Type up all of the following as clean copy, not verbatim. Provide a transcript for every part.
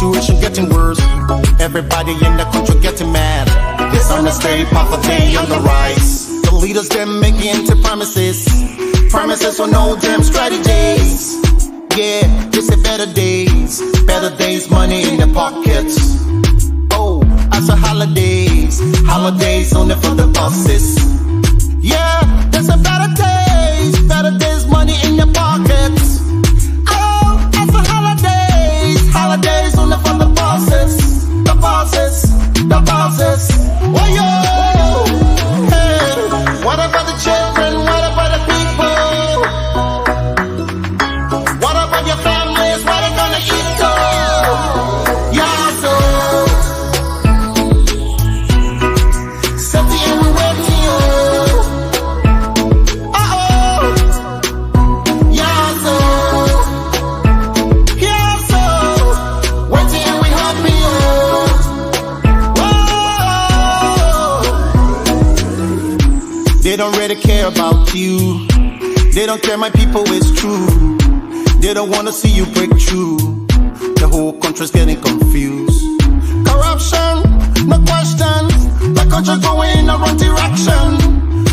situation getting worse. Everybody in the country getting mad. It's on the state, poverty on the rise. The leaders them making empty promises, promises with no damn strategies. Yeah, they say better days, money in their pockets. Oh, after holidays, holidays only for the bosses. Yeah, there's a better days, money in your pockets. Oh, after holidays only for the bosses, the bosses, the bosses. Oh yo, hey, what about the children? What about the people? What about your families? What are they gonna eat? Yeah, so something and we waiting. They don't really care about you. They don't care, my people, it's true. They don't wanna see you break through. The whole country's getting confused. Corruption, no questions. The country going in the wrong direction.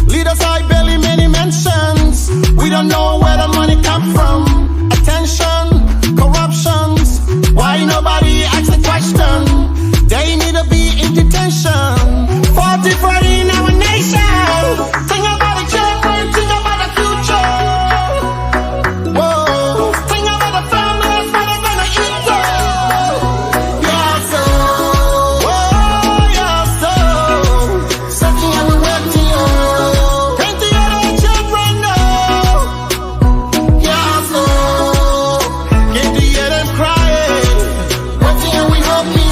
Leaders I barely many mentions. We don't know where the money come from. Attention, corruptions. Why nobody asks the question? They need to be in detention. 40 in our nation. Think about the children, think about the future. Whoa, think about the families, what they're gonna eat. Yeah, so, whoa, yeah, so, something and we waiting. Can't the other children know? Yeah, so, can't you hear them crying? Waiting and we hoping.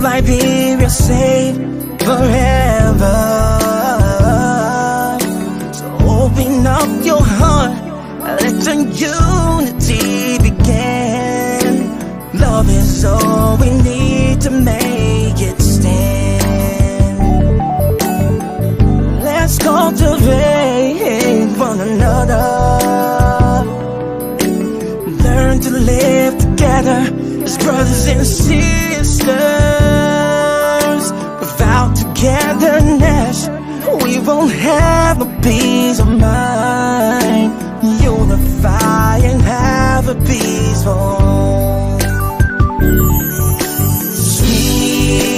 Liberia safe forever. So open up your heart, let the unity begin. Love is all we need to make it stand. Let's cultivate one another, learn to live together as brothers and sisters. Without togetherness, we won't have a peace of mind. Unify and have a peaceful, sweet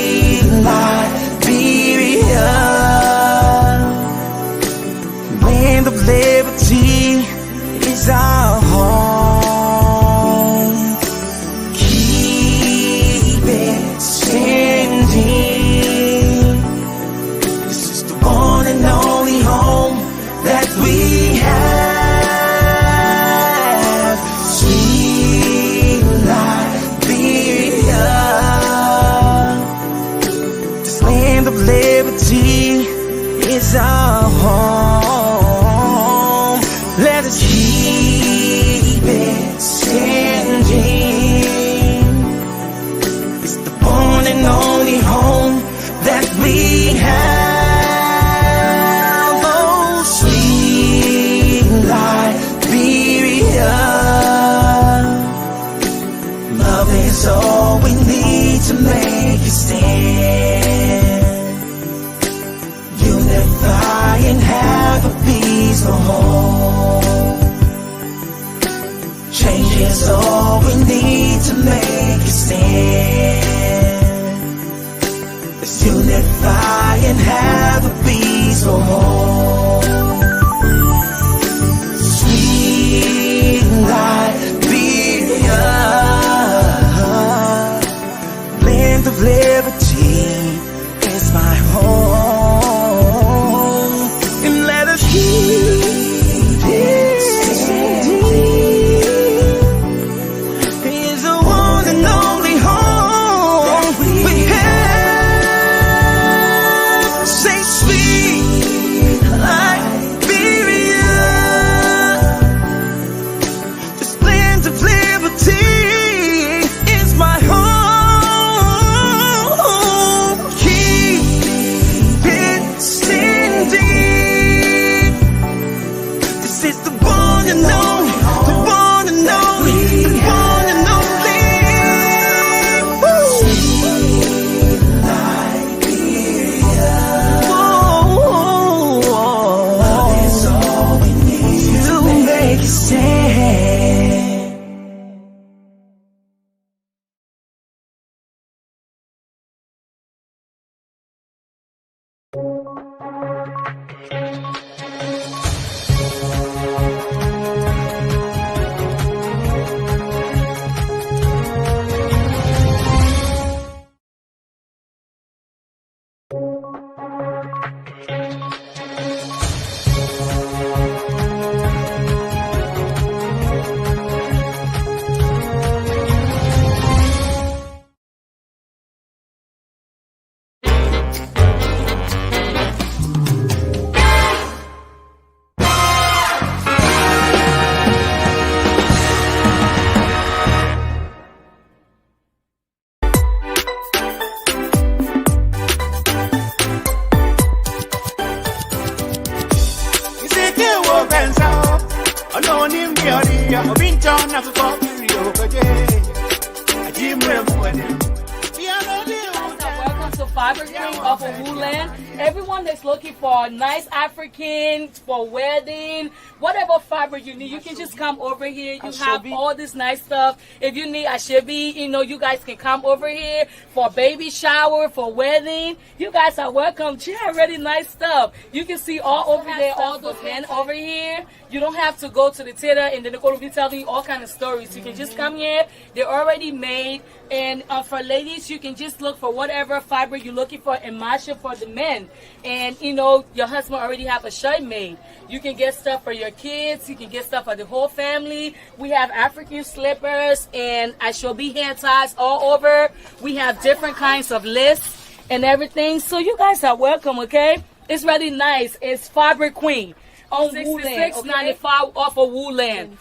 liberty is our home. Let us keep it standing. It's the one and only home that we have. Oh, sweet Liberia. Love is all we need to make it stand. Unify and have a peaceful home. Change is all we need to make it stand. Let's unify and have a peaceful home. Sweet Liberia, land of liberty is my home, and let us keep it standing. It's the one and only home we have. Say sweet Liberia, this land of liberty is my home. Keep it standing. This is the one and only, the one and only, the one and only. Sweet Liberia. Love is all we need to make it stand. Welcome to Fiber Queen of Woodland. Everyone that's looking for a nice African for wedding, whatever fiber you need, you can just come over here. You have all this nice stuff. If you need ashebi, you guys can come over here for baby shower, for wedding. You guys are welcome. She have really nice stuff. You can see all over there, all those men over here. You don't have to go to the theater and then they're going to be telling you all kind of stories. You can just come here. They're already made. And for ladies, you can just look for whatever fiber you're looking for and match it for the men. And, your husband already have a shirt made. You can get stuff for your kids. You can get stuff for the whole family. We have African slippers and ashobi hair ties all over. We have different kinds of lists and everything. So you guys are welcome, okay? It's really nice. It's Fiber Queen on Woodland, 6695 off of Woodland.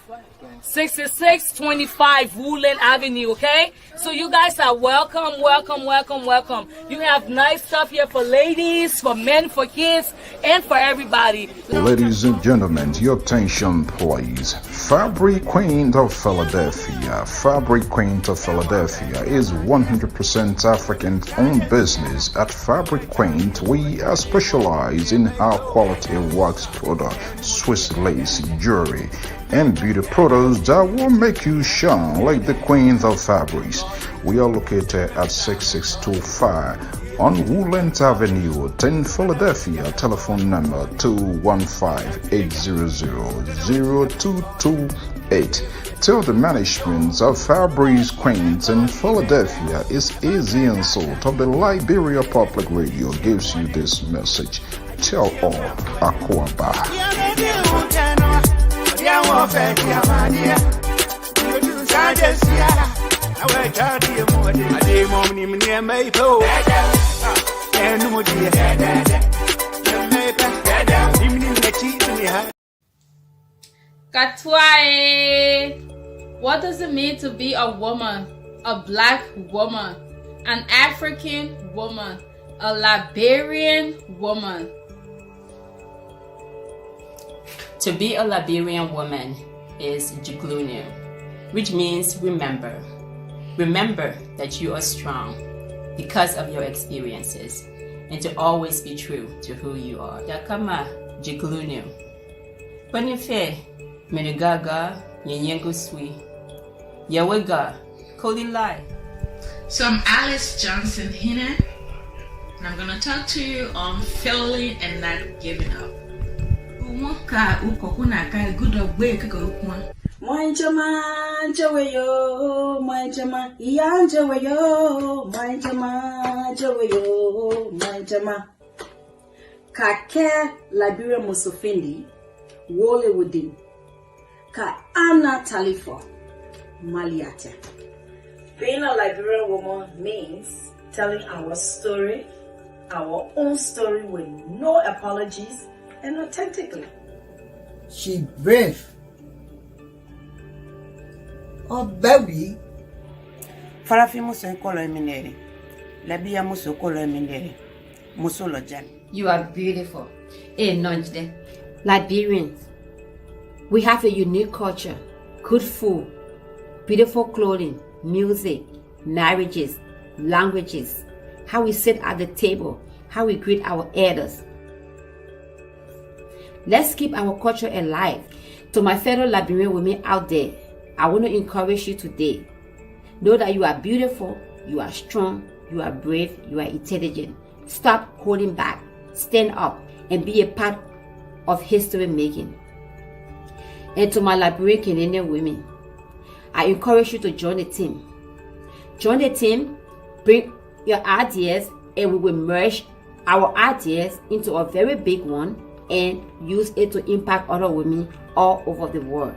6625 Woodland Avenue, okay? So you guys are welcome, welcome, welcome, welcome. You have nice stuff here for ladies, for men, for kids, and for everybody. Ladies and gentlemen, your attention please. Fabric Queen of Philadelphia. Fabric Queen of Philadelphia is 100% African-owned business. At Fabric Queen, we are specialized in high quality wax product, Swiss lace, jewelry, and beauty products that will make you shine like the queen of fabrics. We are located at 6625 on Woodlands Avenue, 10 Philadelphia. Telephone number 215-800-0228. Tell the management of Fabrics Queens in Philadelphia is easy and salt of the Liberia Public Radio gives you this message. Tell all Akwaba. Katwae. What does it mean to be a woman? A black woman, an African woman, a Liberian woman. To be a Liberian woman is Jiglunu, which means remember. Remember that you are strong because of your experiences and to always be true to who you are. Yakama Jiglunu. Panife Menugaga Yenyengu Sui. Yawega Kolilai. So I'm Alice Johnson Hina, and I'm gonna talk to you on failing and not giving up. Manjama, Joeyo, Manjama, Yan Joeyo, Manjama, Joeyo, Manjama. Kake Liberia Musofindi, Wole Wudin, Ka Anna Talifo, Maliate. Being a Liberian woman means telling our story, our own story with no apologies and authentically. She brave. Oh baby. Farafi muso ekolo eminere. Labia muso ekolo eminere. Muso lojan. You are beautiful. Nonjde. Liberians, we have a unique culture, good food, beautiful clothing, music, marriages, languages, how we sit at the table, how we greet our elders. Let's keep our culture alive. To my fellow Liberian women out there, I want to encourage you today. Know that you are beautiful, you are strong, you are brave, you are intelligent. Stop holding back. Stand up and be a part of history making. And to my Liberian Canadian women, I encourage you to join the team. Join the team, bring your ideas, and we will merge our ideas into a very big one and use it to impact other women all over the world.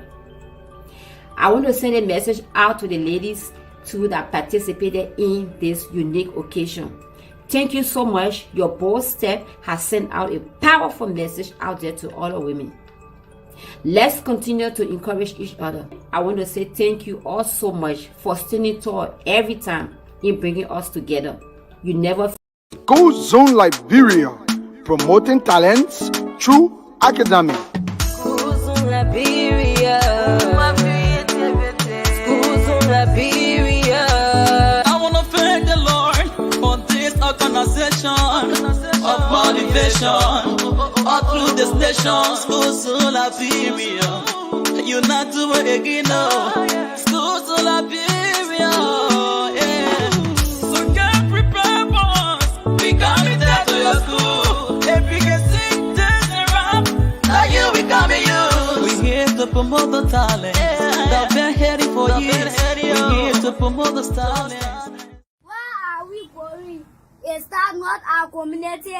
I want to send a message out to the ladies too that participated in this unique occasion. Thank you so much. Your bold step has sent out a powerful message out there to other women. Let's continue to encourage each other. I want to say thank you all so much for standing tall every time in bringing us together. You never. School Zone Liberia, promoting talents through academy. School Zone Liberia. School Zone Liberia. I want to thank the Lord for this organization of motivation. All through this nation, School Zone Liberia. You're not doing it again, no. School Zone Liberia. Yeah. So get prepared for us. We coming there to your school. If we can sing, dance, and rap, like you, we coming you. We here to promote the talent that been heading for years. We here to promote the talent. Why are we going? Is that not our community?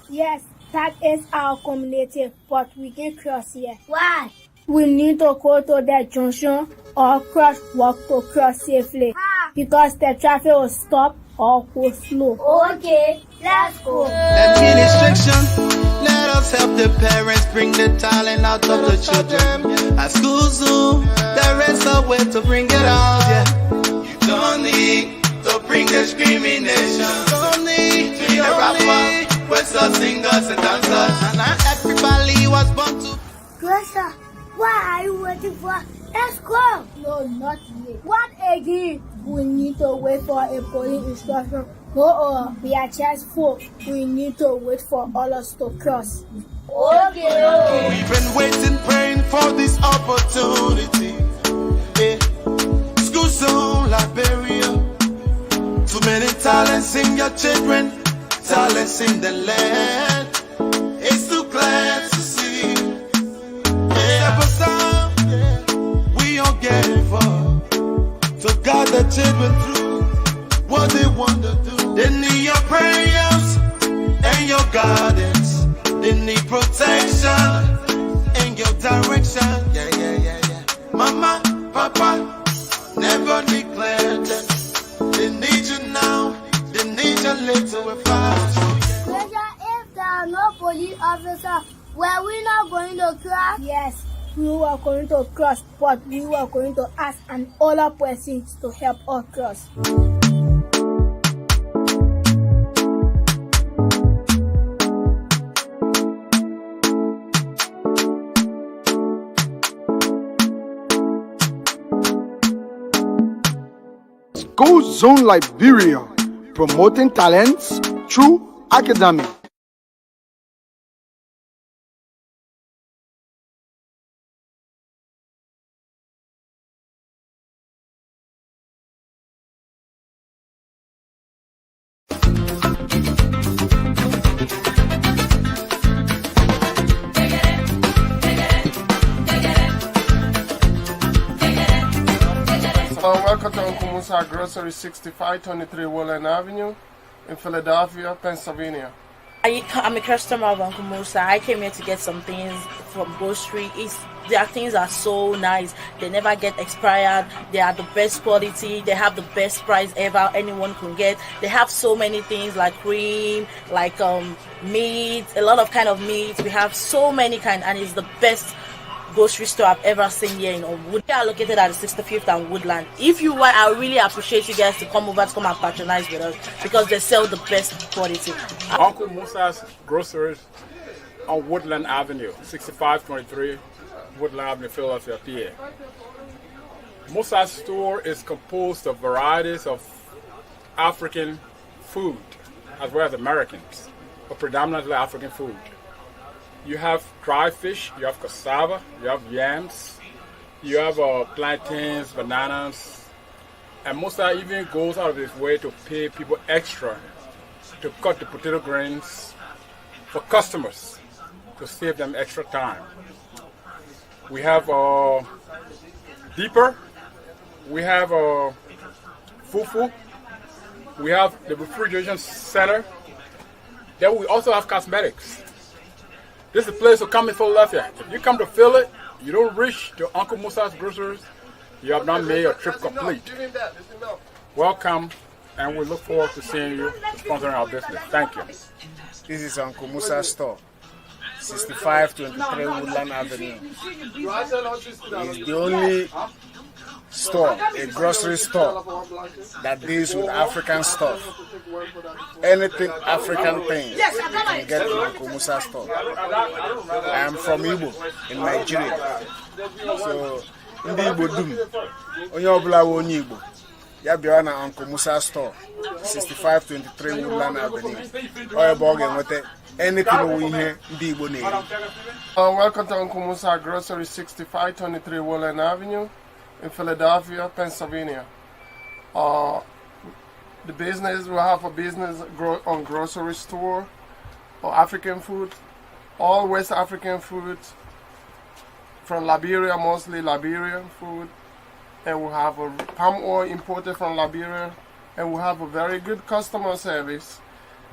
Yes, that is our community, but we get cross here. Why? We need to go to the junction or crosswalk to cross safely. Because the traffic will stop or go slow. Okay, let's go. Administration, let us help the parents bring the talent out of the children. At School Zone, there is a way to bring it out, yeah. You don't need to bring discrimination. You don't need to be a rapper, with some singers and dancers. And not everybody was born to. Greta, what are you waiting for? Let's go. No, not yet. What again? We need to wait for a polling instruction. No, we are just full. We need to wait for all us to cross. Okay. We've been waiting, praying for this opportunity. Yeah. School Zone Liberia. Too many talents in your children, talents in the land. It's too glad to see. Yeah. We don't get involved. So guide the children through what they want to do. They need your prayers and your guidance. They need protection and your direction. Yeah. Mama, Papa, never neglect them. They need you now. They need your little advice. officer, were we not going to cross? Yes, we were going to cross, but we were going to ask an older person to help us cross. School Zone Liberia, promoting talents through academy. Welcome to Uncle Musa Grocery, 6523 Woodland Avenue in Philadelphia, Pennsylvania. I'm a customer of Uncle Musa. I came here to get some things from grocery. Their things are so nice. They never get expired. They are the best quality. They have the best price ever anyone can get. They have so many things like cream, like meat, a lot of kind of meat. We have so many kind, and it's the best grocery store I've ever seen here in Wood. They are located at the 65th and Woodland. If you want, I really appreciate you guys to come over to come and patronize with us because they sell the best quality. Uncle Musa's Groceries on Woodland Avenue, 6523 Woodland Avenue, Philadelphia, PA. Musa's store is composed of varieties of African food as well as Americans, but predominantly African food. You have dry fish, you have cassava, you have yams, you have plantains, bananas, and Musa even goes out of his way to pay people extra to cut the potato grains for customers to save them extra time. We have deeper, we have fufu, we have the refrigeration center, then we also have cosmetics. This is a place to come in Philadelphia. If you come to Philly, you don't reach to Uncle Musa's Groceries, you have not made your trip complete. Welcome, and we look forward to seeing you sponsoring our business. Thank you. This is Uncle Musa's store, 6523 Woodland Avenue. It's the only store, a grocery store, that deals with African stuff. Anything African thing you can get in Uncle Musa's store. I am from Igbo in Nigeria. So, in the Igbo dum, onye obula wo onye Igbo. Ya bịa na Uncle Musa's store, 6523 Woodland Avenue. Oya bụ oge nwete anything we ihe ndị Igbo na-eri. Welcome to Uncle Musa Grocery, 6523 Woodland Avenue in Philadelphia, Pennsylvania. The business, we have a business on grocery store or African food, all West African food from Liberia, mostly Liberian food. And we have a palm oil imported from Liberia, and we have a very good customer service.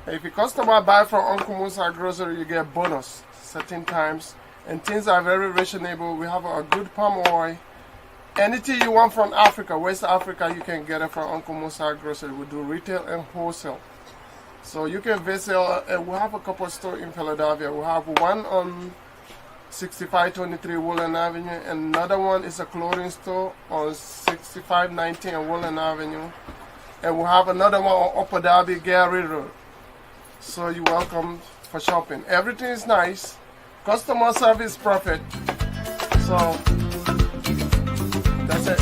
If a customer buy from Uncle Musa Grocery, you get bonus certain times, and things are very reasonable. We have a good palm oil. Anything you want from Africa, West Africa, you can get it from Uncle Musa Grocery. We do retail and wholesale. So you can visit, we have a couple of stores in Philadelphia. We have one on 6523 Woodland Avenue, and another one is a clothing store on 6519 Woodland Avenue. And we have another one on Upper Darby, Gary Road. So you're welcome for shopping. Everything is nice. Customer service perfect. So that's it.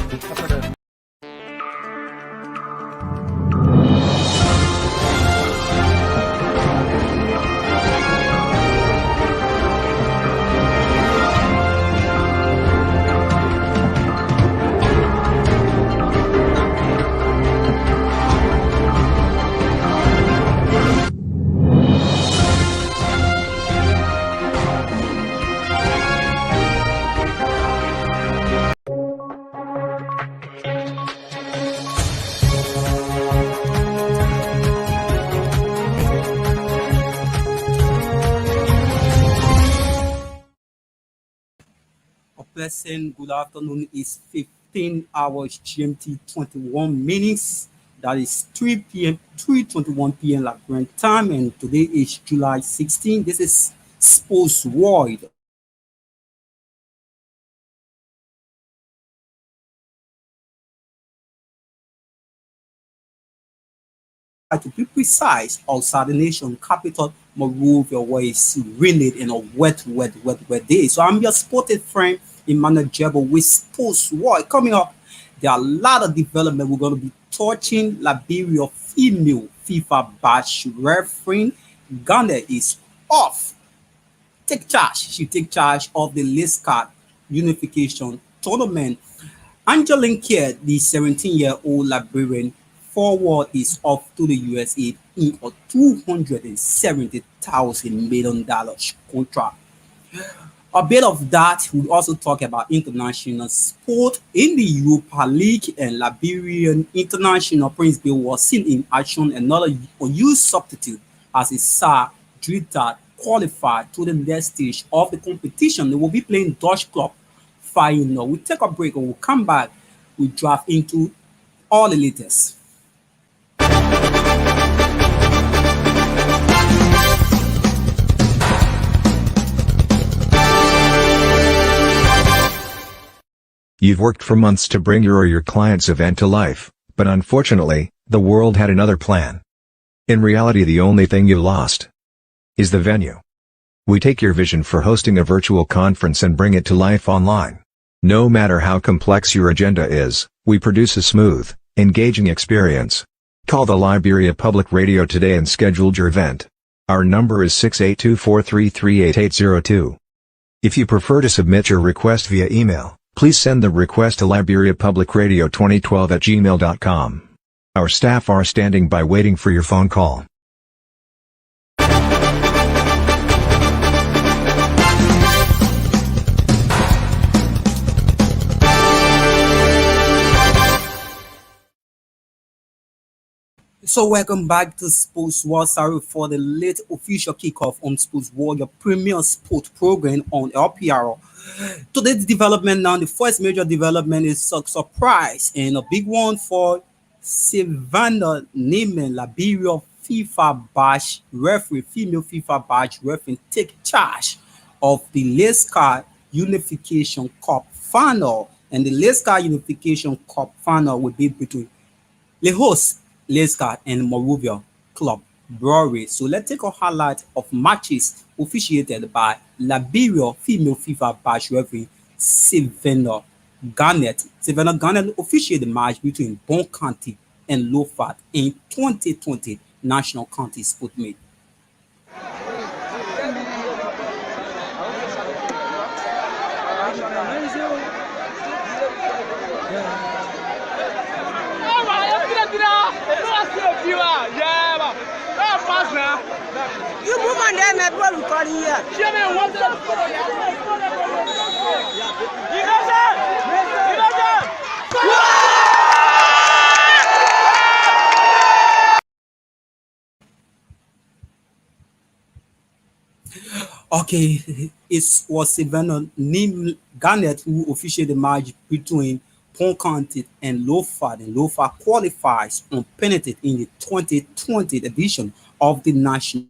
Pleasant good afternoon. Is 15 hours GMT 21 minutes. That is 3 p.m. 3:21 p.m. Liberian time, and today is July 16. This is Sports World. To be precise, outside the nation capital, Monrovia, where it's raining in a wet day. So I'm your sported friend, Emmanuel Jebo, with Sports World. Coming up, there are a lot of development. We're going to be touching Liberia female FIFA batch referee. Ghana is off. Take charge. She take charge of the list card unification tournament. Angeline Kier, the 17-year-old Liberian forward, is off to the USA in a $270,000 million contract. A bit of that, we'll also talk about international sport in the Europa League, and Liberian international Prince Bill was seen in action, another unused substitute as his Sa Drita qualified to the next stage of the competition. They will be playing Dutch club final. We'll take a break and we'll come back. We'll draft into all the latest. You've worked for months to bring your or your client's event to life, but unfortunately, the world had another plan. In reality, the only thing you lost is the venue. We take your vision for hosting a virtual conference and bring it to life online. No matter how complex your agenda is, we produce a smooth, engaging experience. Call the Liberia Public Radio today and schedule your event. Our number is 682-433-8802. If you prefer to submit your request via email, please send the request to liberiapublicradio2012@gmail.com. Our staff are standing by waiting for your phone call. So welcome back to Sports World. Sorry for the late official kickoff on Sports World, your premier sport program on LPR. Today's development now, the first major development is a surprise and a big one for Savannah Neiman, Liberia FIFA badge referee, female FIFA badge referee, take charge of the LSCA Unification Cup final. And the LSCA Unification Cup final will be between the host LSCA and Monrovia Club Brewery. So let's take a highlight of matches officiated by Liberia female FIFA badge referee Savannah Garnett. Savannah Garnett officiated the match between Bon County and Lofat in 2020 National County Sport Meet. You move on there, my brother, calling here. Okay, it was Savannah Garnett who officiated the match between Pont County and Lofat, and Lofat qualifies on penalty in the 2020 edition of the National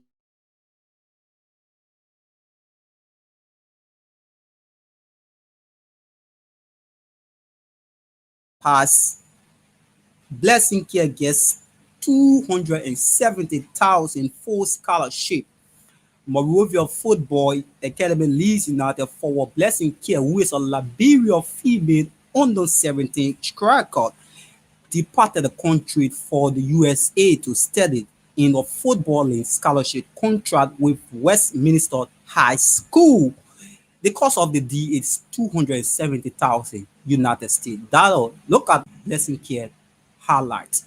Pass. Blessing Care gets $270,000 full scholarship. Monrovia Football Academy Leeds United forward Blessing Care, who is a Liberia female under 17 striker, departed the country for the USA to study in a footballing scholarship contract with Westminster High School. The cost of the deal is $270,000 United States. Look at Blessing Care highlights.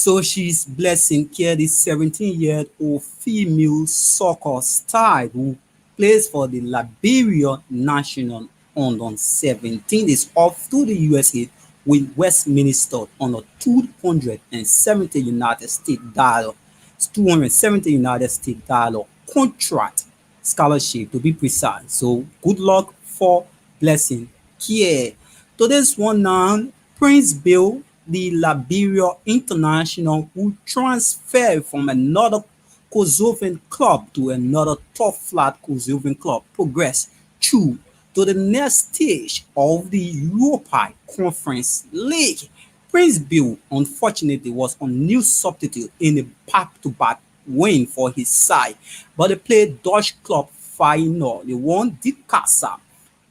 So she's blessing care the 17-year-old female soccer star who plays for the Liberia national under 17 is off to the USA with Westminster on a 270 United States dollar, contract scholarship to be precise. So good luck for blessing care. To this one now, Prince Bill, the Liberia international who transferred from another Kosovan club to another top flight Kosovan club, progressed through to the next stage of the Europa Conference League. Prince Bill, unfortunately, was a new substitute in a back-to-back win for his side, but they played Dutch club final. They won the Casa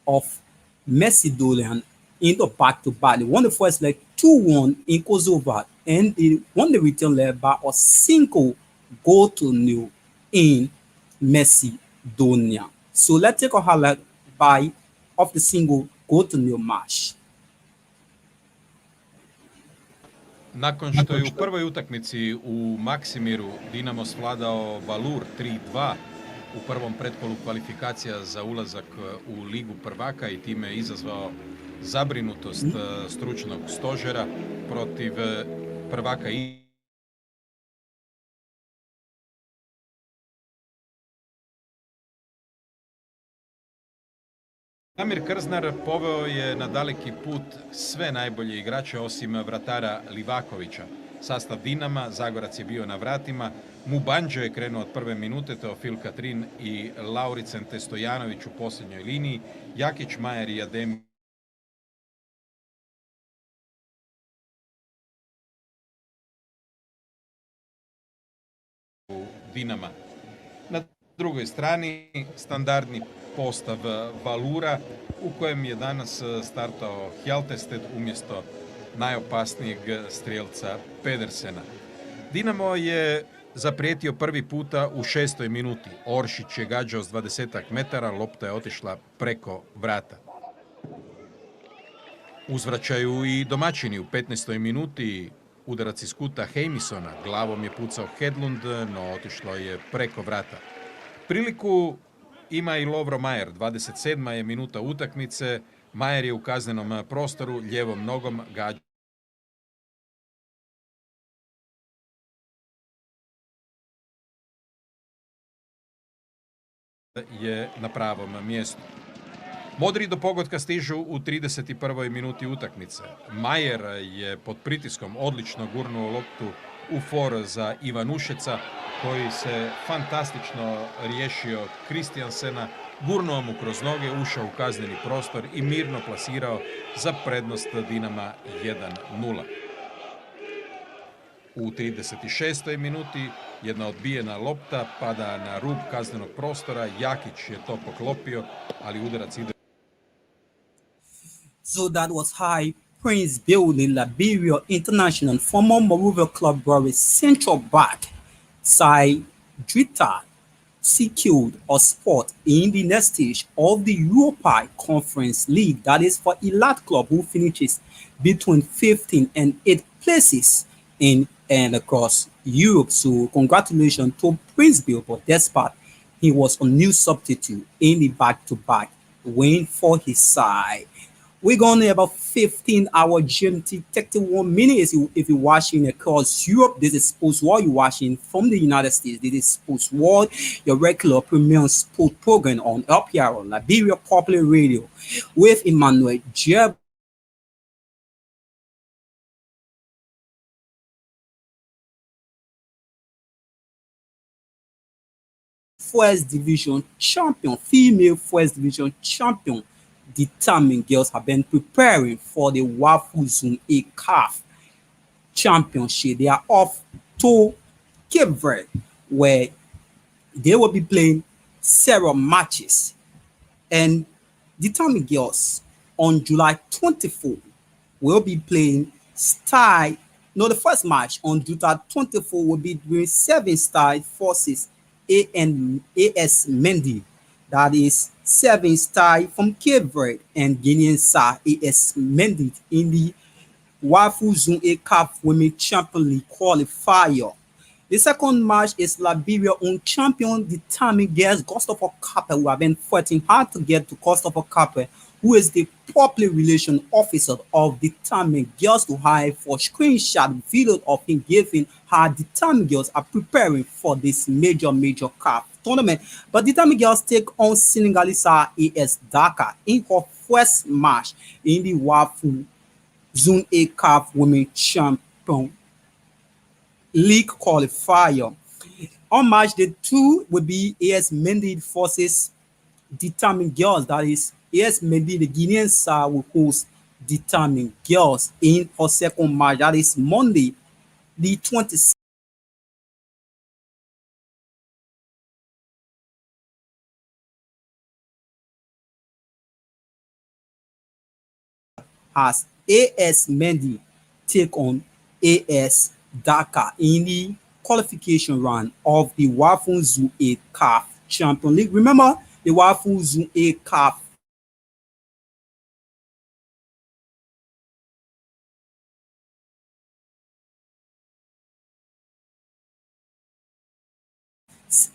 of Macedonia in the back-to-back. They won the first leg 2-1 in Kosovo, and they won the return leg by a single goal to nil in Macedonia. So let's take a highlight by of the single goal to nil match. Nakon što je u prvoj utakmici u Maksimiru Dinamo svladao Valur 3-2 u prvom pretkolu kvalifikacija za ulazak u Ligu prvaka i time izazvao zabrinutost stručnog stožera protiv prvaka Damir Krznar poveo je na daleki put sve najbolje igrače osim vratara Livakovića. Sastav Dinama, Zagorac je bio na vratima, Mubanđo je krenuo od prve minute, Teofil Katrin i Lauricen Testojanović u posljednjoj liniji, Jakić, Majer i Adem Dinama. Na drugoj strani standardni postav Valura u kojem je danas startao Hjaltested umjesto najopasnijeg strijelca Pedersena. Dinamo je zaprijetio prvi puta u 6. minuti. Oršić je gađao s 20 metara, lopta je otišla preko vrata. Uzvraćaju i domaćini u 15. minuti. Udarac iz kuta Heimisona, glavom je pucao Hedlund, no otišlo je preko vrata. Priliku ima i Lovro Majer, 27. je minuta utakmice, Majer je u kaznenom prostoru, lijevom nogom gađa je na pravom mjestu. Modri do pogotka stižu u 31. minuti utakmice. Majer je pod pritiskom odlično gurnuo loptu u for za Ivanušeca, koji se fantastično riješio Kristijansena, gurnuo mu kroz noge, ušao u kazneni prostor i mirno plasirao za prednost Dinama 1-0. U 36. minuti jedna odbijena lopta pada na rub kaznenog prostora, Jakić je to poklopio, ali udarac ide. So that was High Prince Bill, the Liberia international, former Monrovia club Boris central back, side Drita secured a spot in the next stage of the Europa Conference League. That is for Elite club who finishes between 15 and 8 places in and across Europe. So congratulations to Prince Bill, but despite he was a new substitute in the back-to-back win for his side. We're going to about 15-hour GMT, 31 minutes if you're watching across Europe. This is Sports World. You're watching from the United States. This is Sports World, your regular premium sport program on LPR, Liberia Popular Radio, with Emmanuel Jeb. First Division champion, female First Division champion, determined girls have been preparing for the Wafu Zone A CAF championship. They are off to Cape Verde, where they will be playing several matches. And determined girls on July 24 will be playing the first match on July 24 will be doing 7-star forces AS Mendy. That is 7-star from Cape Verde and Guinean star AS Mendy in the WAFU Zone A CAF Women Champion League qualifier. The second match is Liberia own champion determined girls Christopher Capper, who have been fighting hard to get to Christopher Capper, who is the public relation officer of determined girls to hire for screenshot video of him giving her determined girls are preparing for this major CAF tournament. But determined girls take on Senegalese AS Dakar in her first match in the WAFU Zone A CAF Women Champion League qualifier. On March the 2 will be AS Mendy versus Determined Girls. That is AS Mendy, the Guinean side, will host Determined Girls in her second match. That is Monday, the 26th. As AS Mendy take on AS Dakar in the qualification round of the WAFU Zone A CAF Champion League. Remember, the WAFU Zone A CAF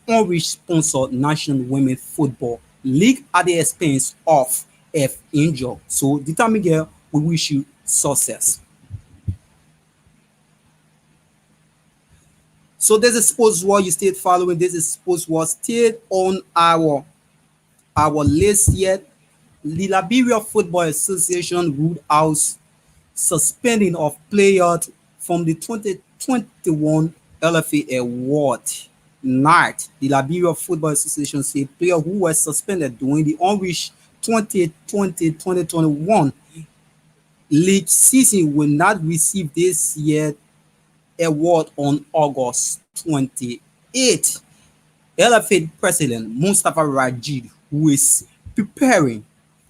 Orange sponsored National Women Football League at the expense of F Angel. So, Determined Girl, we wish you success. So, this is Sports War you stayed following. This is Sports War stayed on our list yet. The Liberia Football Association ruled out suspending of players from the 2021 LFA award night. The Liberia Football Association said players who were suspended during the Orange 2020-2021 league season will not receive this year's award on August 28. LFA President Mustafa Rajid, who is preparing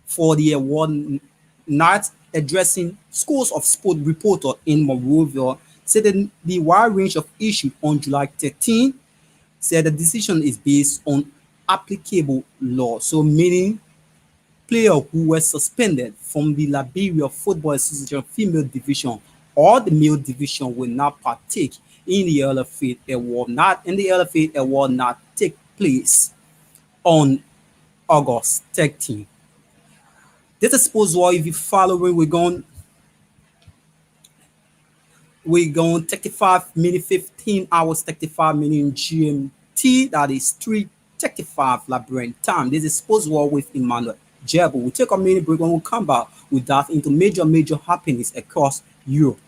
for the award night, addressing schools of sport reporter in Monrovia, said that the wide range of issues on July 13 said the decision is based on applicable law. So meaning players who were suspended from the Liberia Football Association female division or the male division will not partake in the LFA award. The LFA award not take place on August 13. This is supposed to, if you following, we're going 35 minutes, 15 hours, 35 minutes GMT. That is 3:35 Liberian time. This is supposed to with Emmanuel Jebo. We'll take a minute break when we come back. We'll dive into major happenings across Europe.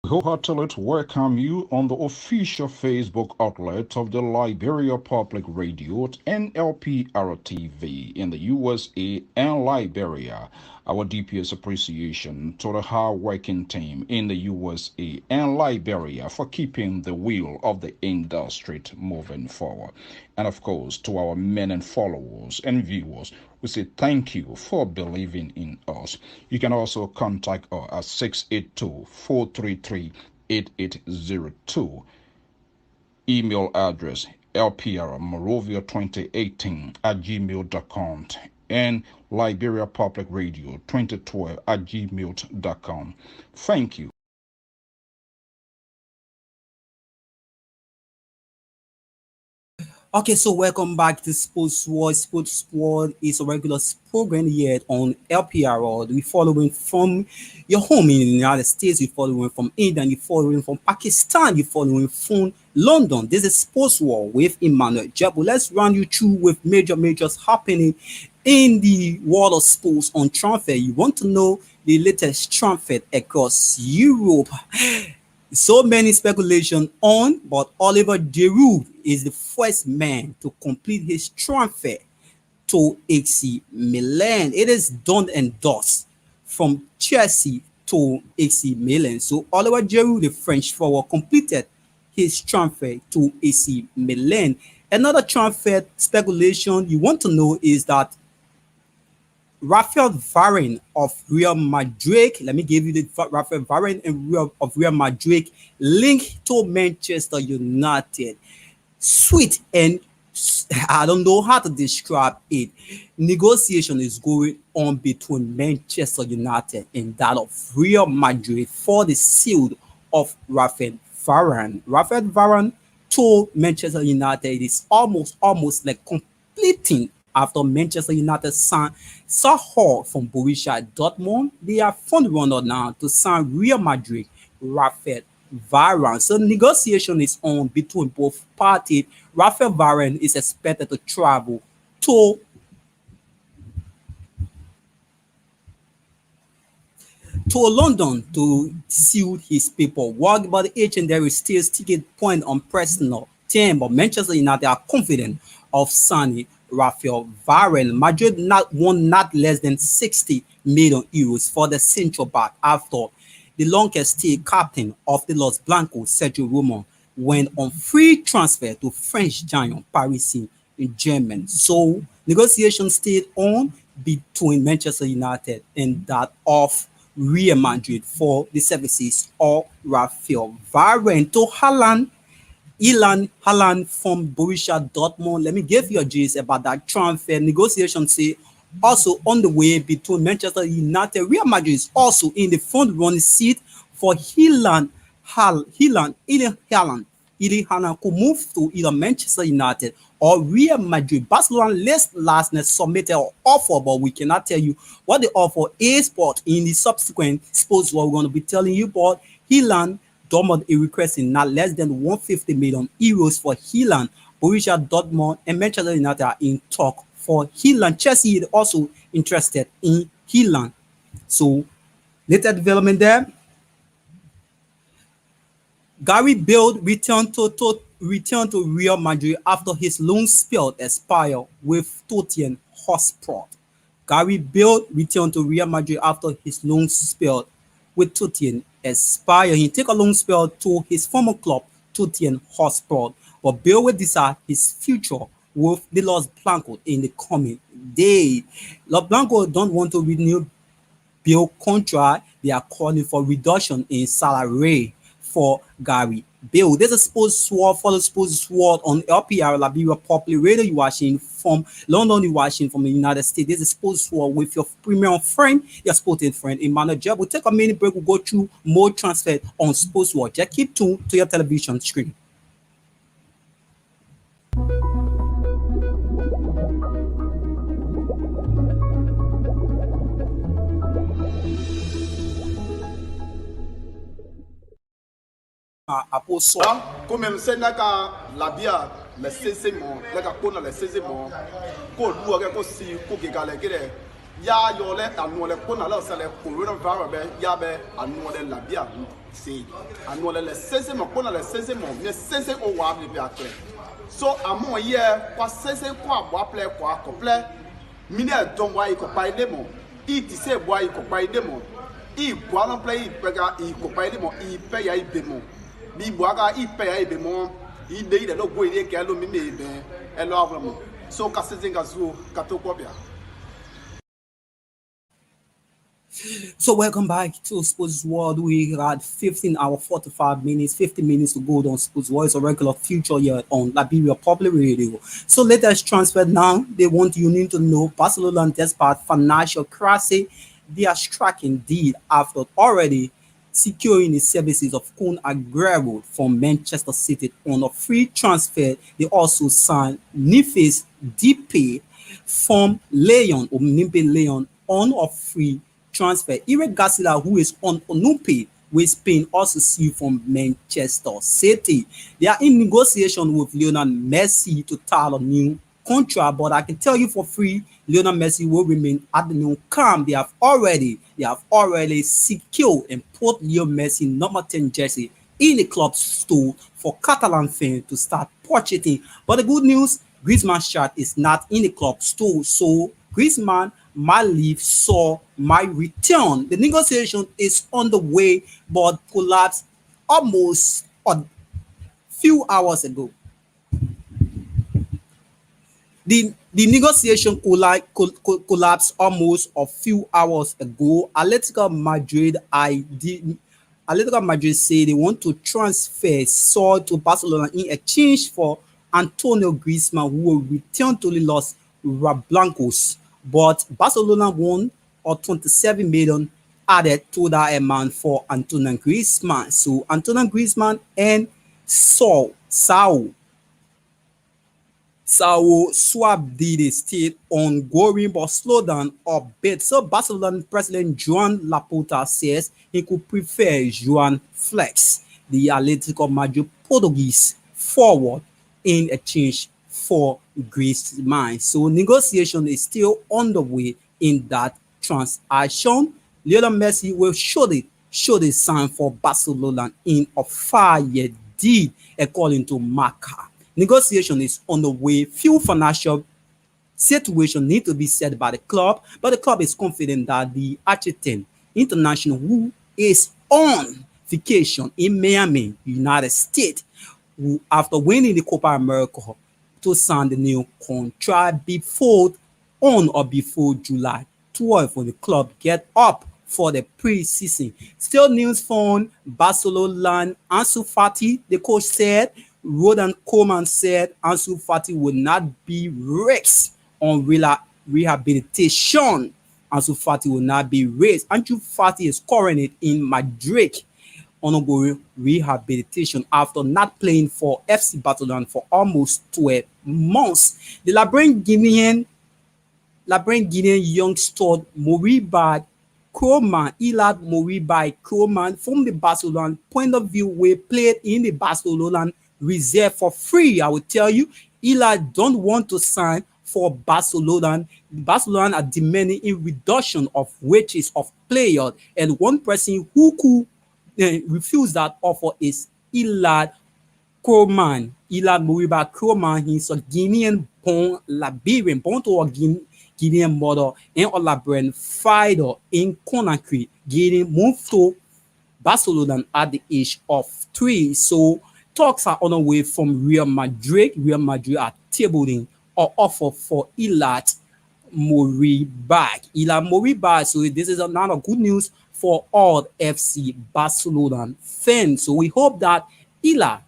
Wholeheartedly welcome you on the official Facebook outlet of the Liberia Public Radio and LPR TV in the USA and Liberia. Our deepest appreciation to the hard-working team in the USA and Liberia for keeping the wheel of the industry moving forward. And of course, to our men and followers and viewers, we say thank you for believing in us. You can also contact us at 682-433-8802. Email address lprmorovia2018@gmail.com and Liberia Public Radio 2012@gmail.com. Thank you. Okay, so welcome back to Sports World. Sports World is a regular program here on LPR. We're following from your home in the United States, you're following from India, you're following from Pakistan, you're following from London. This is Sports World with Emmanuel Jabo. Let's run you through with majors happening in the world of sports on transfer. You want to know the latest transfer across Europe. So many speculation on, but Oliver Giroud is the first man to complete his transfer to AC Milan. It is done and dust from Chelsea to AC Milan. So Oliver Giroud, the French forward, completed his transfer to AC Milan. Another transfer speculation you want to know is that Rafael Varane of Real Madrid. Let me give you the Rafael Varane of Real Madrid linked to Manchester United. Sweet and I don't know how to describe it. Negotiation is going on between Manchester United and that of Real Madrid for the seal of Rafael Varane. Rafael Varane to Manchester United is almost like completing after Manchester United signed Saha from Borussia Dortmund. They are front runner now to sign Real Madrid Rafael Varane. So negotiation is on between both parties. Rafael Varane is expected to travel to London to seal his paperwork, but the agent there is still sticking point on personal team. But Manchester United are confident of signing Rafael Varane. Madrid won not less than 60 million euros for the central back after the longest stay captain of the Los Blancos, Sergio Ramos, went on free transfer to French giant Paris Saint-Germain. So negotiations stayed on between Manchester United and that of Real Madrid for the services of Rafael Varane. To Haaland from Borussia Dortmund. Let me give you a gist about that transfer. Negotiations say also on the way between Manchester United. Real Madrid is also in the front running seat for Erling Haaland could move to either Manchester United or Real Madrid. Barcelona last night submitted an offer, but we cannot tell you what the offer is. But in the subsequent sports, what we're going to be telling you about Haaland. Dortmund is requesting not less than 150 million euros for Haaland. Borussia Dortmund and Manchester United are in talk for Haaland. Chelsea is also interested in Haaland. So, later development there. Gary Bale returned to Real Madrid after his loan spell expired with Tottenham Hotspur. Gary Bale returned to Real Madrid after his loan spell with Tottenham expired. He took a loan spell to his former club, Tottenham Hotspur, but Bale will decide his future with the Los Blancos in the coming day. Los Blancos don't want to renew Bale contract. They are calling for reduction in salary for Gary Bale. There's a sports sword for the sports sword on LPR Liberia Popular Radio. You watching from London, you watching from the United States. There's a sports sword with your premium friend, your sporting friend Emmanuel Jeb. We'll take a minute break. We'll go through more transfer on sports sword. Just keep tuned to your television screen. Apostle. Comme même c'est là la bia le sesemo là ka kona le sesemo ko lu ga ko si ko ke ga le gere ya yo le anu le kona la sa le coronavirus be ya be anu le la bia si anu le sesemo kona le sesemo me sese o wa bi akre so amo ye kwa sese kwa bo aple kwa kople mini don wa iko pa ile mo I ti se bo iko pa ile mo I kwa no play I pega iko pa ile mo I pe ya ibe mo bi boaga ipe ya ebe mo ide ide lo go ile ke lo mi me be e lo avamo so ka sezinga zu ka to ko bia. So welcome back to Sports World. We had 15 hours, 45 minutes, 50 minutes to go on Sports World. It's a regular feature here on Liberia Public Radio. So let us transfer now. They want you need to know Barcelona, despite financial crisis, they are striking deal after already securing the services of Kun Aguero from Manchester City on a free transfer. They also signed Nifis DP from Leon or Nimpe Leon on a free transfer. Eric Garcia, who is on Onumpe with Spain, also see from Manchester City. They are in negotiation with Lionel Messi to tie a new contract, but I can tell you for free, Lionel Messi will remain at the new camp. They have already secured and put Lionel Messi number 10 jersey in the club store for Catalan fans to start purchasing. But the good news, Griezmann's shirt is not in the club store, so Griezmann might leave, so my return. The negotiation is on the way, but collapsed almost a few hours ago. The negotiation collapsed almost a few hours ago. Atletico Madrid say they want to transfer Saul to Barcelona in exchange for Antonio Griezmann, who will return to the Los Blancos. But Barcelona won or 27 million added to that amount for Antonio Griezmann. So Antonio Griezmann and Sao swap deal is still ongoing but slow down a bit. So Barcelona President Joan Laporta says he could prefer Joan Flex, the Atletico Madrid Portuguese forward, in exchange for Griezmann. So negotiation is still underway in that transaction. Lionel Messi will surely sign for Barcelona in a 5-year deal, according to Marca. Negotiation is on the way. Few financial situation need to be said by the club, but the club is confident that the Argentine international, who is on vacation in Miami, United States, who after winning the Copa America, to sign the new contract before July 12 when the club get up for the preseason. Still news from Barcelona. Ansu Fati, the coach said, Rodan Koeman said Ansu Fati will not be risked on rehabilitation. Ansu Fati will not be raised. Ansu Fati is currently in Madrid ongoing rehabilitation after not playing for FC Barcelona for almost 12 months. The Liberian youngster Moriba Koeman, Elad Moriba Koeman, from the Barcelona point of view, we played in the Barcelona reserve for free. I will tell you, Elad don't want to sign for Barcelona. Barcelona are demanding a reduction of wages of players, and one person who could refuse that offer is Elad Koeman. Elad Moriba Koeman, he's a Guinean-born Liberian, born to a Guinean mother and a Liberian fighter in Conakry. Guinea moved to Barcelona at the age of 3. So talks are on the way from Real Madrid. Real Madrid are tabling an offer for Elad Moriba. So this is another good news for all FC Barcelona fans. So we hope that Elad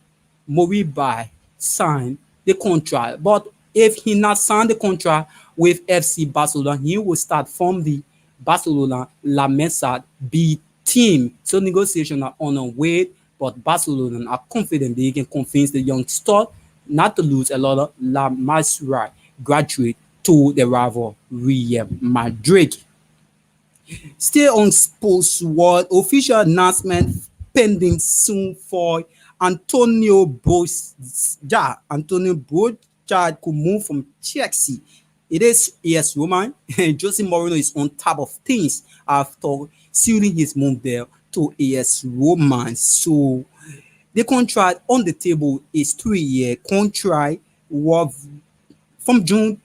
Moriba sign the contract. But if he not sign the contract with FC Barcelona, he will start from the Barcelona La Mesa B team. So negotiations are on the way, but Barcelona are confident they can convince the youngster not to lose a lot of La Masia graduate to the rival Real Madrid. Still on Sports World, official announcement pending soon for Antonio Broja. Antonio Broja could move from Chelsea. It is AS Roma. Jose Mourinho is on top of things after sealing his move there to AS Roma. So the contract on the table is 3-year contract worth from June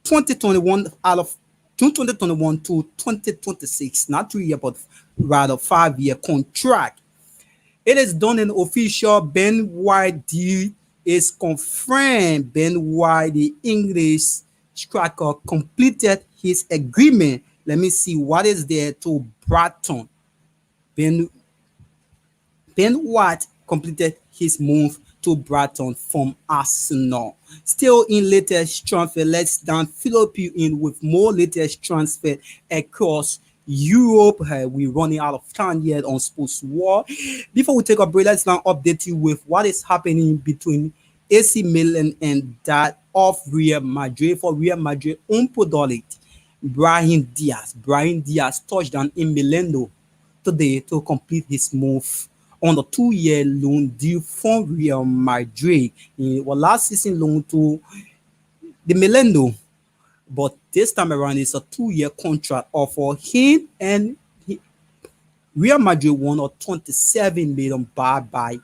2021 out of June 2021 to 2026, not 3-year, but rather 5-year contract. It is done in official. Ben White deal is confirmed. Ben White, the English striker, completed his agreement. Let me see what is there to Brighton. Ben White completed his move to Brighton from Arsenal. Still in latest transfer, let's down Philippe in with more latest transfer across Europe. We're running out of time here on Sports War. Before we take a break, let's now update you with what is happening between AC Milan and that of Real Madrid. For Real Madrid, Podolite, Brahim Diaz touched down in Milano today to complete his move on the 2-year loan deal from Real Madrid. He was last season loan to the Milano, but this time around it's a 2-year contract offer him, and Real Madrid won a 27 million buy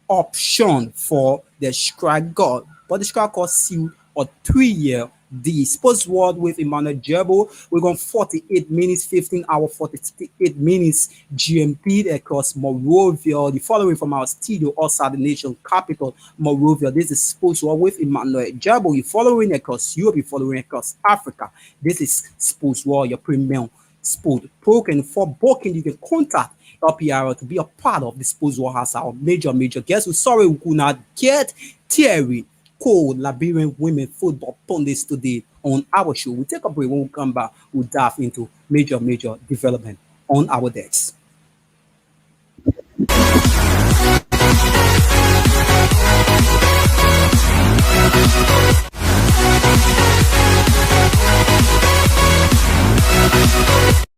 option for the striker, but the striker sealed a 3-year the Sports World with Emmanuel Jebo. We're going 48 minutes, 15 hour, 48 minutes GMT across Morovia. The following from our studio outside the nation capital, Morovia. This is Sports World with Emmanuel Jebo. You're following across Europe, you're following across Africa. This is Sports World, your premium sport program. For booking, you can contact LPR to be a part of the Sports World as our major guest. We're sorry we could not get Thierry Cole, Liberian women football pundits today on our show. We'll take a break. When we come back, we'll dive into major development on our decks.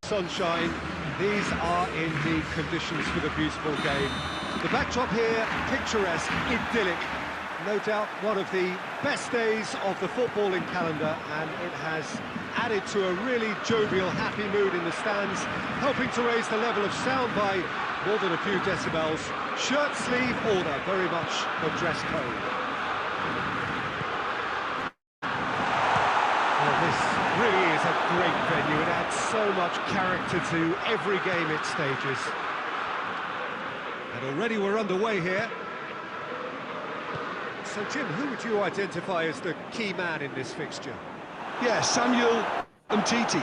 Sunshine, these are indeed conditions for the beautiful game. The backdrop here, picturesque, idyllic. No doubt one of the best days of the footballing calendar, and it has added to a really jovial, happy mood in the stands, helping to raise the level of sound by more than a few decibels. Shirt sleeve order, very much the dress code. Well, this really is a great venue. It adds so much character to every game it stages. And already we're underway here. So, Jim, who would you identify as the key man in this fixture? Yeah, Samuel Umtiti.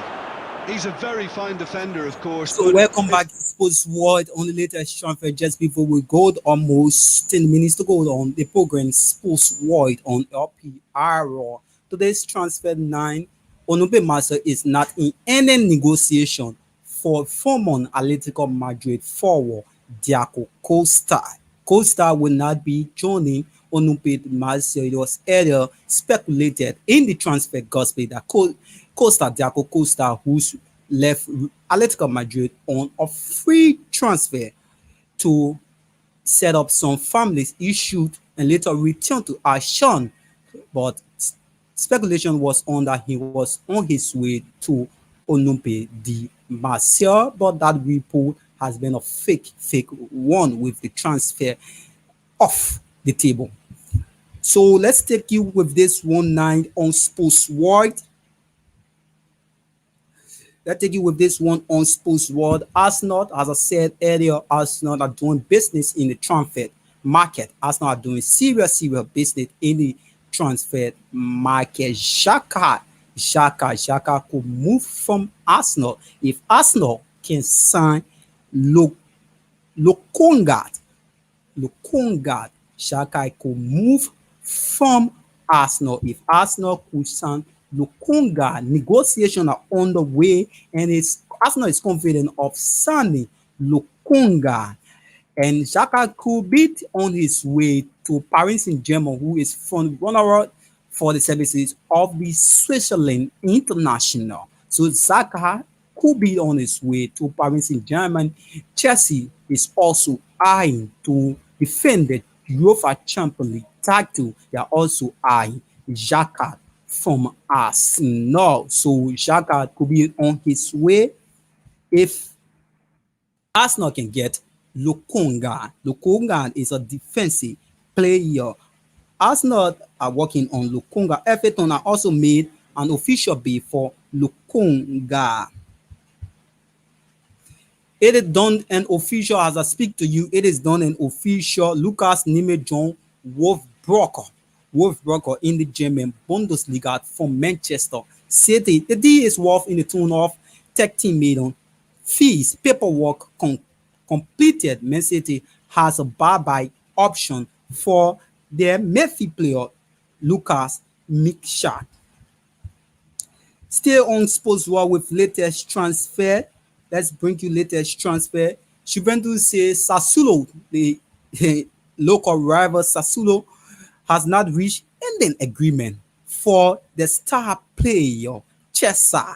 He's a very fine defender, of course. So, welcome back to Sports World on the latest transfer. Just before we go, almost 10 minutes to go on the program Sports World on LPR. Today's transfer 9, Onube Master is not in any negotiation for former Atletico Madrid forward Diaco Costa. Costa will not be joining Onube Master. It was earlier speculated in the transfer gospel that Diaco Costa, who's left Atletico Madrid on a free transfer to set up some families issued and later returned to Ashan, but speculation was on that he was on his way to Onumpe de Marseille, but that report has been a fake one with the transfer off the table. So let's take you with this 1-9 on Sports World. Let's take you with this one on Sports World. Arsenal, as I said earlier, Arsenal are doing business in the transfer market. Arsenal are doing serious business in the transfer market. Xhaka could move from Arsenal if Arsenal can sign Lokongard. Xhaka could move from Arsenal if Arsenal could sign Lokongard. Negotiations are on the way, and Arsenal is confident of signing Lokongard. And Xhaka could be on his way to Paris Saint-Germain, who is front runner for the services of the Switzerland International. So Xhaka could be on his way to Paris Saint-Germain. Chelsea is also eyeing to defend the UEFA Champions League title. They are also eyeing Xhaka from Arsenal. So Xhaka could be on his way if Arsenal can get Lokongard. Lokongard is a defensive player. Arsenal are working on Lokongard. Everton are also made an official bid for Lokongard. It is done and official as I speak to you. It is done and official. Lucas Nime-John Wolfsburger in the German Bundesliga from Manchester City. The deal is worth in the tune of 13 million. Fees, paperwork completed. Man City has a buy option for their midfield player Lucas Mikshak. Still on Sports World with latest transfer. Let's bring you latest transfer. Juventus says Sassuolo, the local rival Sassuolo, has not reached ending agreement for the star player Chesa.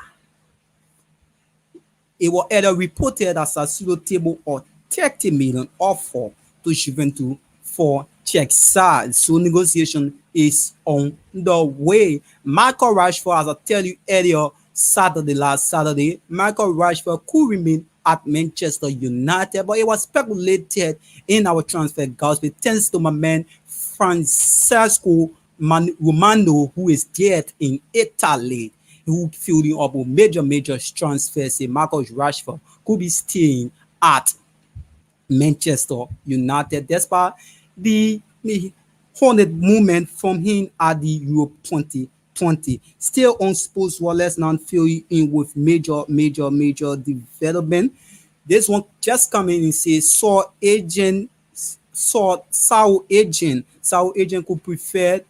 It was either reported that Sassuolo table or 30 million offer to Juventus for Chesa. So negotiation is on the way. Michael Rashford, as I tell you earlier, last Saturday, Michael Rashford could remain at Manchester United, but it was speculated in our transfer gospel thanks to my man Francesco Romano, who is dead in Italy, who filling up with major transfers. Say Marcus Rashford could be staying at Manchester United despite the horned movement from him at the Europe 2020. Still on Sports Wallace now fill you in with major development. This one just coming and say Sao agent could prefer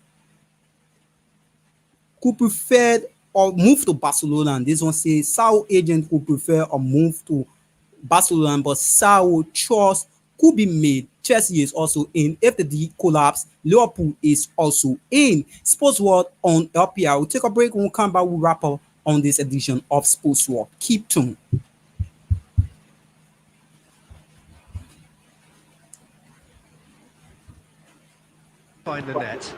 or move to Barcelona. And this one says Sao agent could prefer or move to Barcelona, but Sao choice could be made. Chelsea is also in. If the deal collapse, Liverpool is also in. Sports World on LPR. We'll take a break. When we come back, we'll wrap up on this edition of Sports World. Keep tuned. Find the net.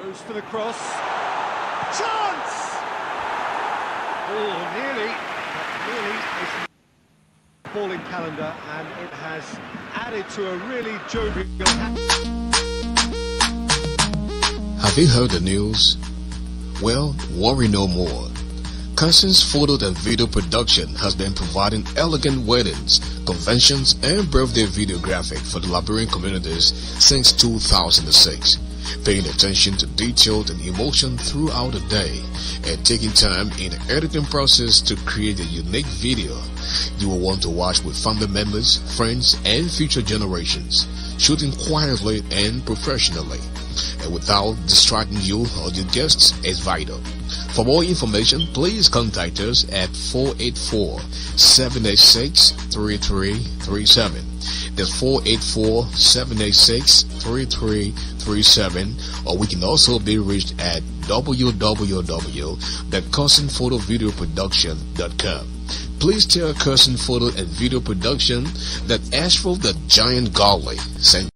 Goes for the cross. Chance! Oh, nearly. It's falling calendar, and it has added to a really jovial. Have you heard the news? Well, worry no more. Cousins Photo and Video Production has been providing elegant weddings, conventions, and birthday videographic for the Liberian communities since 2006. Paying attention to detail and emotion throughout the day and taking time in the editing process to create a unique video you will want to watch with family members, friends, and future generations. Shooting quietly and professionally and without distracting you or your guests is vital. For more information, please contact us at 484-786-3337. That's 484-786-3337, or we can also be reached at www.cousinphotovideoproduction.com. Please tell Cousin Photo and Video Production that Asheville the Giant Golly sent.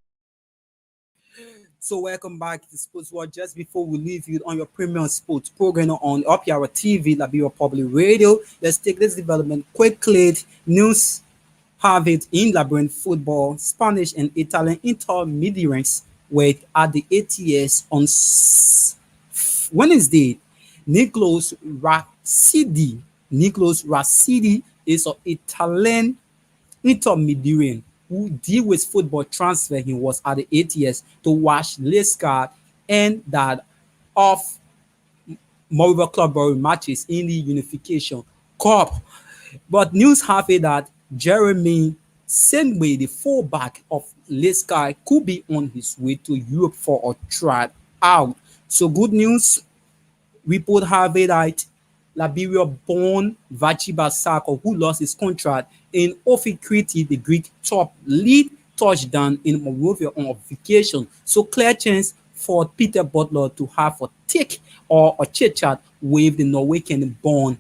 So welcome back to Sports World. Just before we leave you on your premium sports program on LPR TV, Liberia Public Radio, let's take this development quickly. News have it in Liberian football, Spanish and Italian intermediaries were at the ATS on Wednesday. Nicolas Rassidi is an Italian intermediary who deal with football transfer. He was at the ATS to watch Lescar and that of Moriba Club matches in the Unification Cup. But news have it that Jeremy Senway, the fullback of Lescar, could be on his way to Europe for a tryout. So good news. Report have it that Liberia-born Vachiba Sako, who lost his contract in Ofikriti, the Greek top lead touchdown in Monrovia on a vacation. So clear chance for Peter Butler to have a tick or a chit-chat with the Norwegian-born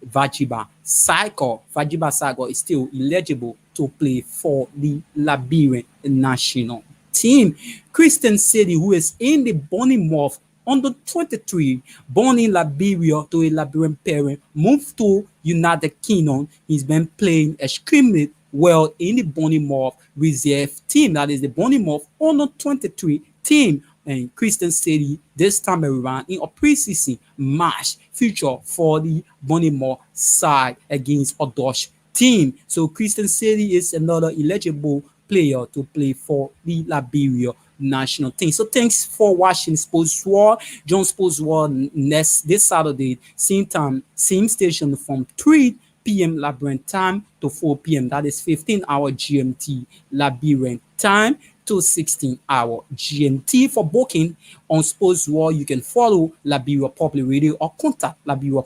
Vachiba Sako. Vachiba Sako is still eligible to play for the Liberian national team. Christian City, who is in the Bournemouth under 23, born in Liberia to a Liberian parent, moved to United Kingdom. He's been playing extremely well in the Bournemouth reserve team. That is the Bournemouth under 23 team. And Christian City this time around in a preseason match feature for the Bournemouth side against a Dutch team. So Christian City is another eligible player to play for the Liberia national team. So thanks for watching Sports World. John Sports World next this Saturday, same time, same station from 3 p.m. Liberian time to 4 p.m. That is 15-hour GMT Liberian time to 16-hour GMT. For booking on Sports World, you can follow Liberia Public Radio or contact Liberia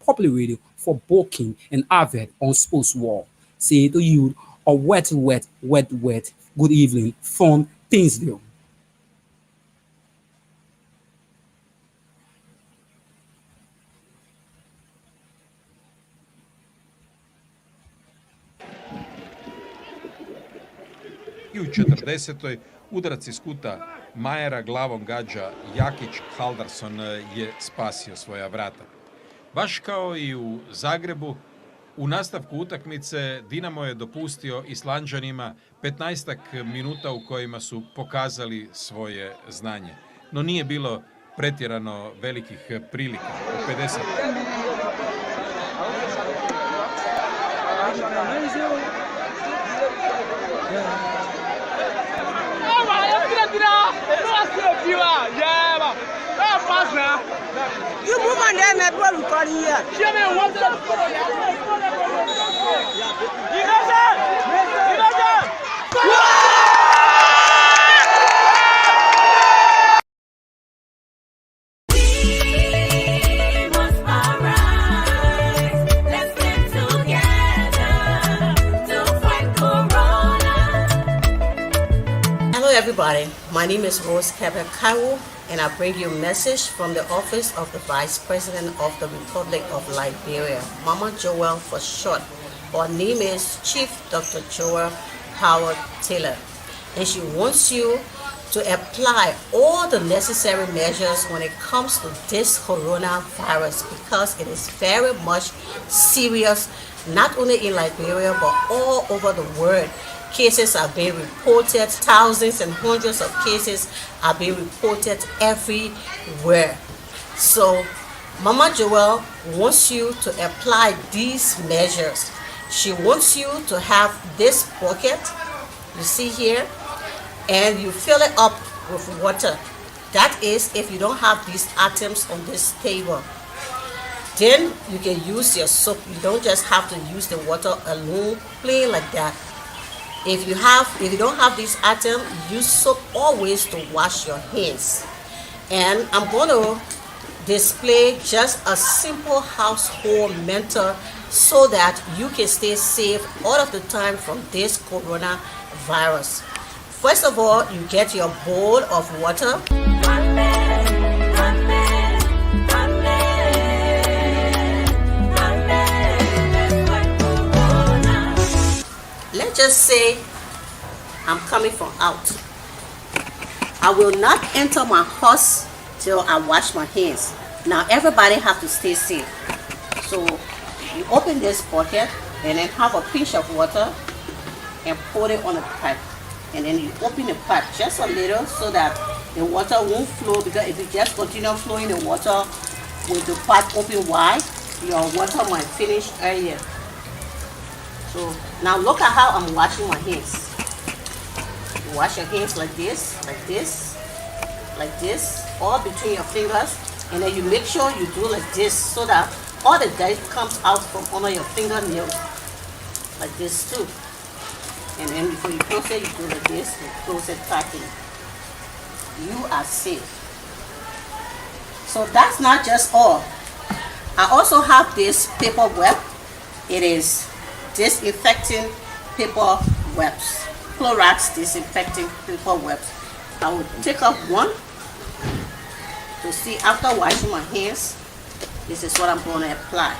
Public Radio for booking and advert on Sports World. Say to you a wet good evening from Painesville. I u 40. udarac iz kuta Majera glavom gađa Jakić, Haldarson je spasio svoja vrata. Baš kao i u Zagrebu, U nastavku utakmice Dinamo je dopustio Islanđanima 15 minuta u kojima su pokazali svoje znanje. No nije bilo pretjerano velikih prilika. U 50. You move on there, my brother, for here. Hello everybody, my name is Rose Kebekaiwo and I bring you a message from the office of the Vice President of the Republic of Liberia, Mama Joel for short. Her name is Chief Dr. Joel Howard Taylor, and she wants you to apply all the necessary measures when it comes to this coronavirus because it is very much serious, not only in Liberia but all over the world. Cases are being reported, thousands and hundreds of cases are being reported everywhere. So Mama Joel wants you to apply these measures. She wants you to have this bucket, you see here, and you fill it up with water. That is if you don't have these items on this table. Then you can use your soap. You don't just have to use the water alone, plain like that. If you don't have this item, use soap always to wash your hands. And I'm going to display just a simple household mentor so that you can stay safe all of the time from this coronavirus. First of all, you get your bowl of water. Let's just say I'm coming from out. I will not enter my house till I wash my hands. Now everybody have to stay safe. So you open this bucket and then have a pinch of water and pour it on the pipe. And then you open the pipe just a little so that the water won't flow, because if you just continue flowing the water with the pipe open wide, your water might finish earlier. So now look at how I'm washing my hands. You wash your hands like this, like this, like this, all between your fingers, and then you make sure you do like this so that all the dirt comes out from under your fingernails, like this too. And then before you close it, you do like this and close it tightly. You are safe. So that's not just all. I also have this paper web. It is disinfecting paper webs, Clorox disinfecting paper webs. I will take up one to see after washing my hands. This is what I'm going to apply.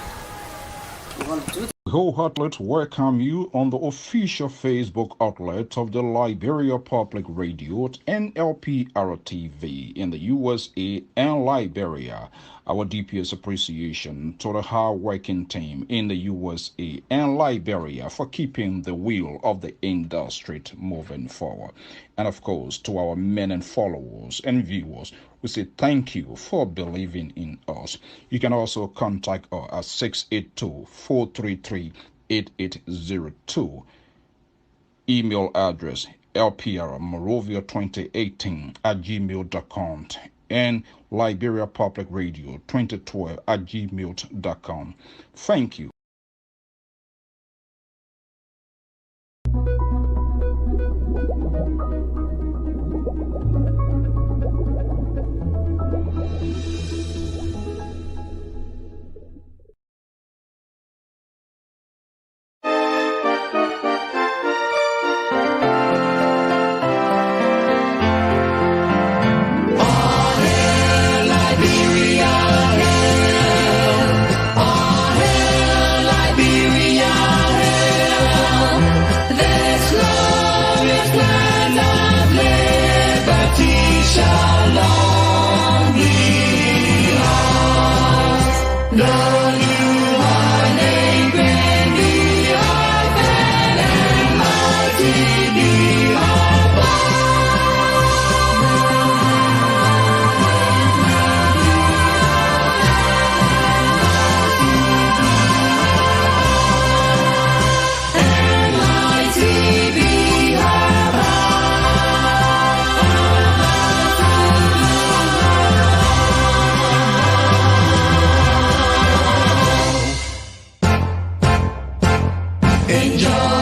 I'm going to do. Wholeheartedly welcome you on the official Facebook outlet of the Liberia Public Radio and LPR TV in the USA and Liberia. Our deepest appreciation to the hard-working team in the USA and Liberia for keeping the wheel of the industry moving forward. And of course, to our men and followers and viewers, we say thank you for believing in us. You can also contact us at 682-433-8802. Email address lprmorovia2018@gmail.com and Liberia Public Radio 2012@gmail.com. Thank you. Enjoy.